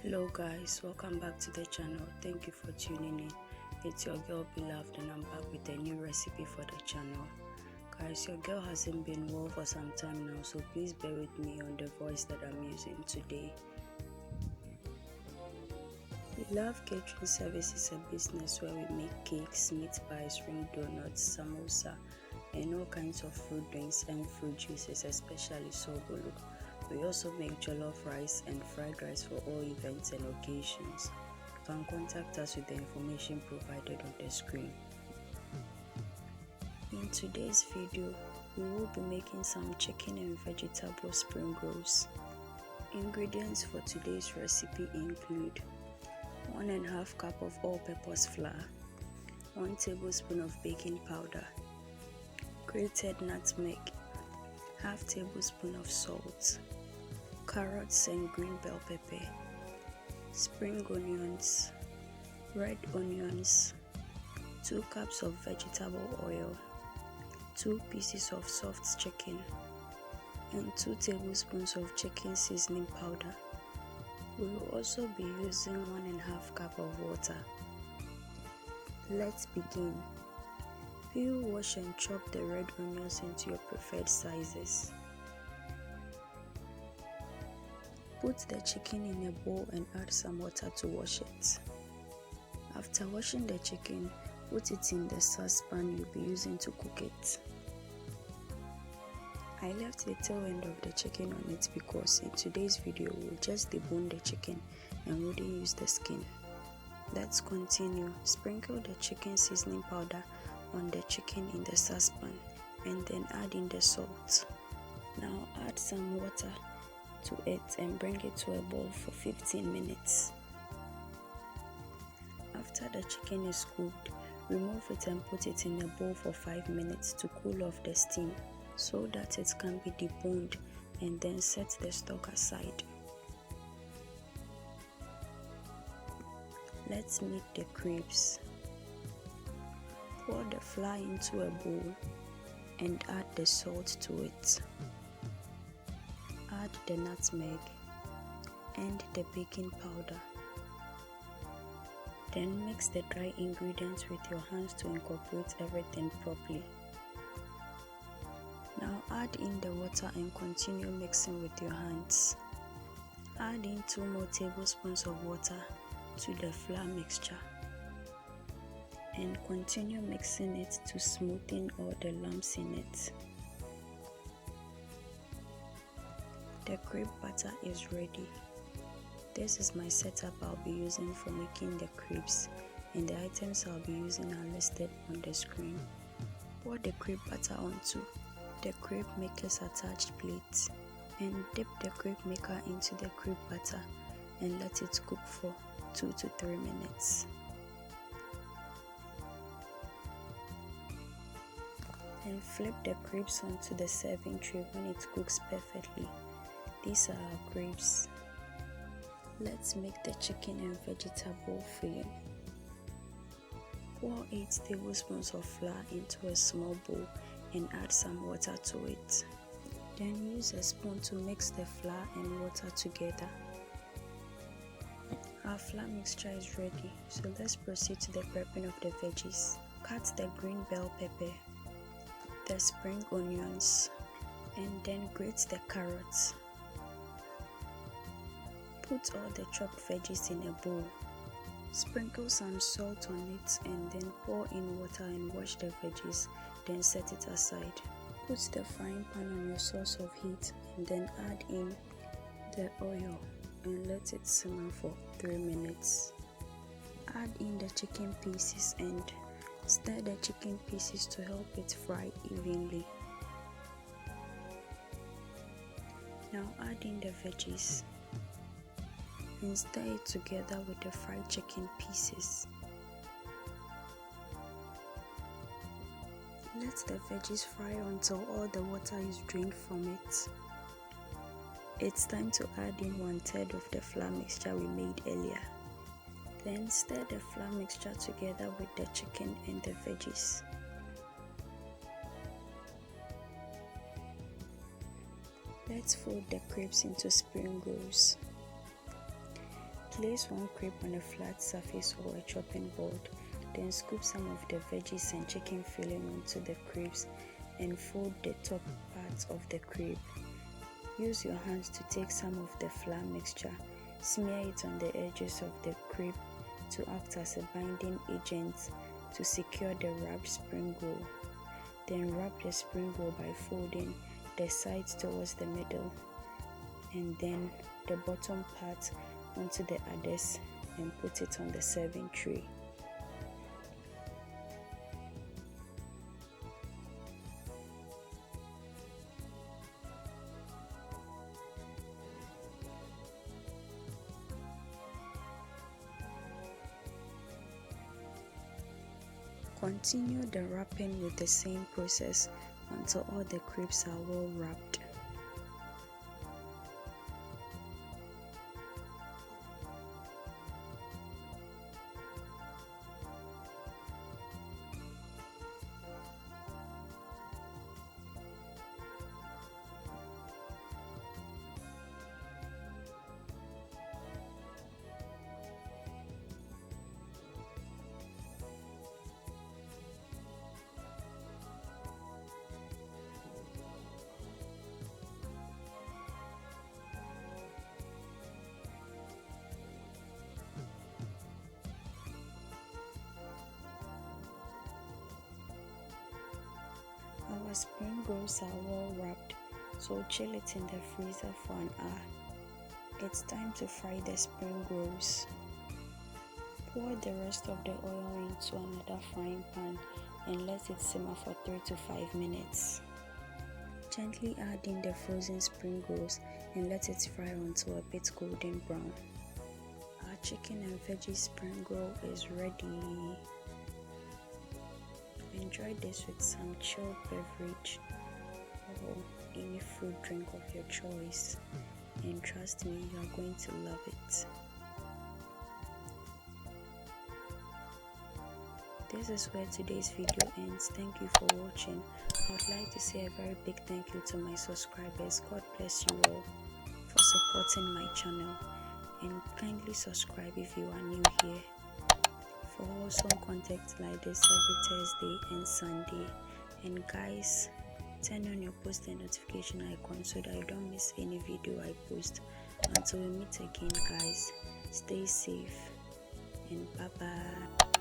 Hello guys, welcome back to the channel. Thank you for tuning in. It's your girl Beloved and I'm back with a new recipe for the channel. Guys, your girl hasn't been well for some time now, so please bear with me on the voice that I'm using today. Beloved Catering Service is a business where we make cakes, meat pies, ring donuts, samosa, and all kinds of fruit drinks and fruit juices, especially sobolo. We also make jollof rice and fried rice for all events and occasions. You can contact us with the information provided on the screen. In today's video, we will be making some chicken and vegetable spring rolls. Ingredients for today's recipe include 1.5 cup of all-purpose flour, 1 tablespoon of baking powder, grated nutmeg, half tablespoon of salt, carrots and green bell pepper, spring onions, red onions, 2 cups of vegetable oil, 2 pieces of soft chicken, and 2 tablespoons of chicken seasoning powder. We will also be using 1.5 cup of water. Let's begin. Peel, wash and chop the red onions into your preferred sizes. Put the chicken in a bowl and add some water to wash it. After washing the chicken, put it in the saucepan you'll be using to cook it. I left the tail end of the chicken on it because in today's video we'll just debone the chicken and wouldn't use the skin. Let's continue. Sprinkle the chicken seasoning powder on the chicken in the saucepan and then add in the salt. Now add some water to it and bring it to a boil for 15 minutes. After the chicken is cooked, remove it and put it in a bowl for 5 minutes to cool off the steam so that it can be deboned, and then set the stock aside. Let's make the crepes. Pour the flour into a bowl and add the salt to it. Add the nutmeg and the baking powder. Then mix the dry ingredients with your hands to incorporate everything properly. Now add in the water and continue mixing with your hands. Add in 2 more tablespoons of water to the flour mixture and continue mixing it to smoothen all the lumps in it. The crepe batter is ready. This is my setup I'll be using for making the crepes, and the items I'll be using are listed on the screen. Pour the crepe batter onto the crepe maker's attached plate and dip the crepe maker into the crepe batter and let it cook for 2 to 3 minutes. Then flip the crepes onto the serving tray when it cooks perfectly. These are our crepes. Let's make the chicken and vegetable filling. Pour 8 tablespoons of flour into a small bowl and add some water to it. Then use a spoon to mix the flour and water together. Our flour mixture is ready, so let's proceed to the prepping of the veggies. Cut the green bell pepper, the spring onions, and then grate the carrots. Put all the chopped veggies in a bowl. Sprinkle some salt on it and then pour in water and wash the veggies, then set it aside. Put the frying pan on your source of heat and then add in the oil and let it simmer for 3 minutes. Add in the chicken pieces and stir the chicken pieces to help it fry evenly. Now add in the veggies and stir it together with the fried chicken pieces. Let the veggies fry until all the water is drained from it. It's time to add in 1/3 of the flour mixture we made earlier. Then stir the flour mixture together with the chicken and the veggies. Let's fold the crepes into spring rolls. Place one crepe on a flat surface or a chopping board. Then scoop some of the veggies and chicken filling onto the crepes and fold the top part of the crepe. Use your hands to take some of the flour mixture, smear it on the edges of the crepe to act as a binding agent to secure the wrapped spring roll. Then wrap the spring roll by folding the sides towards the middle and then the bottom part onto the others and put it on the serving tray. Continue the wrapping with the same process until all the crepes are well wrapped. Our spring rolls are well wrapped, so chill it in the freezer for an hour. It's time to fry the spring rolls. Pour the rest of the oil into another frying pan and let it simmer for 3 to 5 minutes. Gently add in the frozen spring rolls and let it fry until a bit golden brown. Our chicken and veggie spring roll is ready. Enjoy this with some chilled beverage or any fruit drink of your choice, and trust me, you are going to love it. This is where today's video ends. Thank you for watching. I would like to say a very big thank you to my subscribers. God bless you all for supporting my channel, and kindly subscribe if you are new here for wholesome content like this every Thursday and Sunday. And guys, turn on your post and notification icon so that you don't miss any video I post. Until we meet again, guys, stay safe and bye bye.